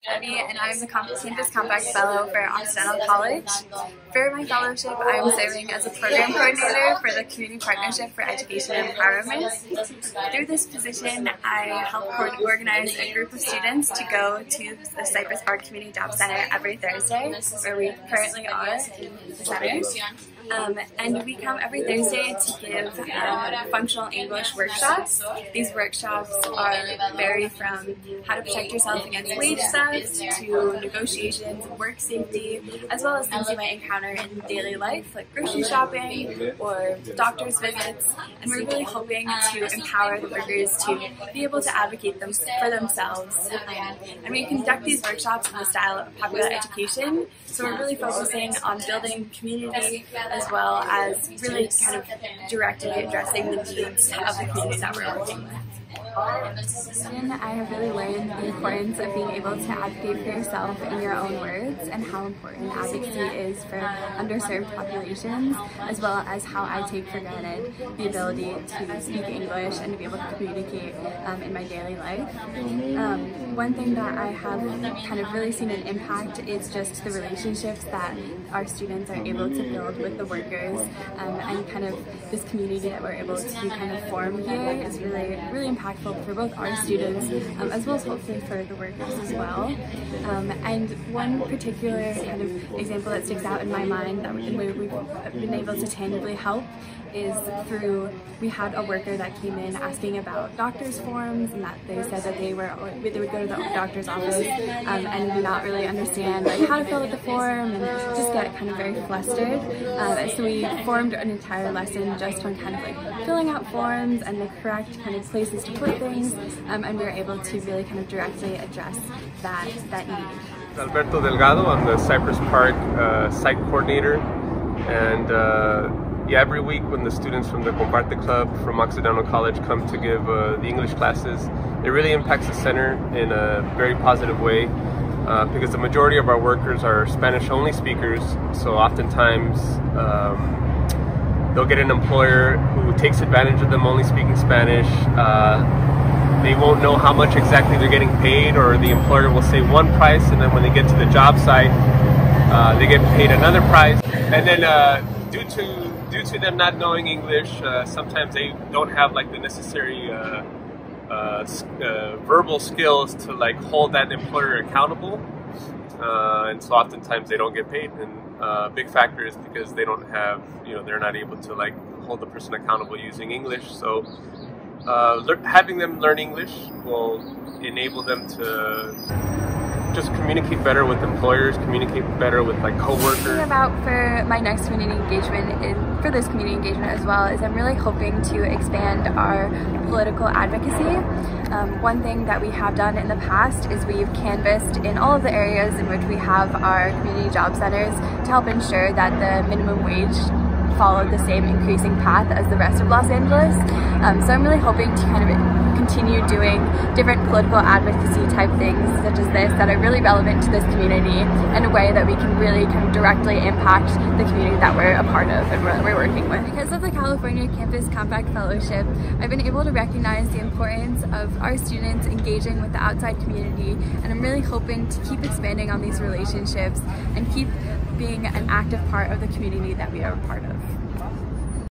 Evie, and I'm the Campus Compact Fellow for Occidental College. For my fellowship, I'm serving as a program coordinator for the Community Partnership for Education and Empowerment. Through this position, I help organize a group of students to go to the Cypress Park Community Job Center every Thursday, where we currently are in the center. And we come every Thursday to give functional English workshops. These workshops vary from how to protect yourself against wage theft to negotiations, work safety, as well as things you might encounter in daily life like grocery shopping or doctor's visits. And we're really hoping to empower the workers to be able to advocate for themselves. And we conduct these workshops in the style of popular education, so we're really focusing on building community as well as really kind of directly addressing the needs of the community that we're working with. I have really learned the importance of being able to advocate for yourself in your own words and how important advocacy is for underserved populations, as well as how I take for granted the ability to speak English and to be able to communicate in my daily life. One thing that I have kind of really seen an impact is just the relationships that our students are able to build with the workers, and kind of this community that we're able to kind of form here is really impactful for both our students as well as hopefully for the workers as well. And one particular kind of example that sticks out in my mind that we've been able to tangibly help is we had a worker that came in asking about doctor's forms, and that they said that they would go to the doctor's office and not really understand like how to fill out the form and just get kind of very flustered. So we formed an entire lesson just on kind of like filling out forms and the correct kind of places to put things, and we were able to really kind of directly address that need. Alberto Delgado, I'm the Cypress Park site coordinator, and yeah, every week when the students from the Confronting Club from Occidental College come to give the English classes, it really impacts the center in a very positive way, because the majority of our workers are Spanish-only speakers, so oftentimes they'll get an employer who takes advantage of them only speaking Spanish. They won't know how much exactly they're getting paid, or the employer will say one price, and then when they get to the job site, they get paid another price. And then due to them not knowing English, sometimes they don't have like the necessary verbal skills to like hold that employer accountable, and so oftentimes they don't get paid. And a big factor is because they don't have, they're not able to like hold the person accountable using English. So having them learn English will enable them to just communicate better with employers, communicate better with like co-workers. About for my next community engagement, for this community engagement as well, is I'm really hoping to expand our political advocacy. One thing that we have done in the past is we've canvassed in all of the areas in which we have our community job centers to help ensure that the minimum wage followed the same increasing path as the rest of Los Angeles. So I'm really hoping to kind of continue doing different political advocacy type things such as this that are really relevant to this community in a way that we can really kind of directly impact the community that we're a part of and we're working with. Because of the California Campus Compact Fellowship, I've been able to recognize the importance of our students engaging with the outside community, and I'm really hoping to keep expanding on these relationships and keep being an active part of the community that we are a part of.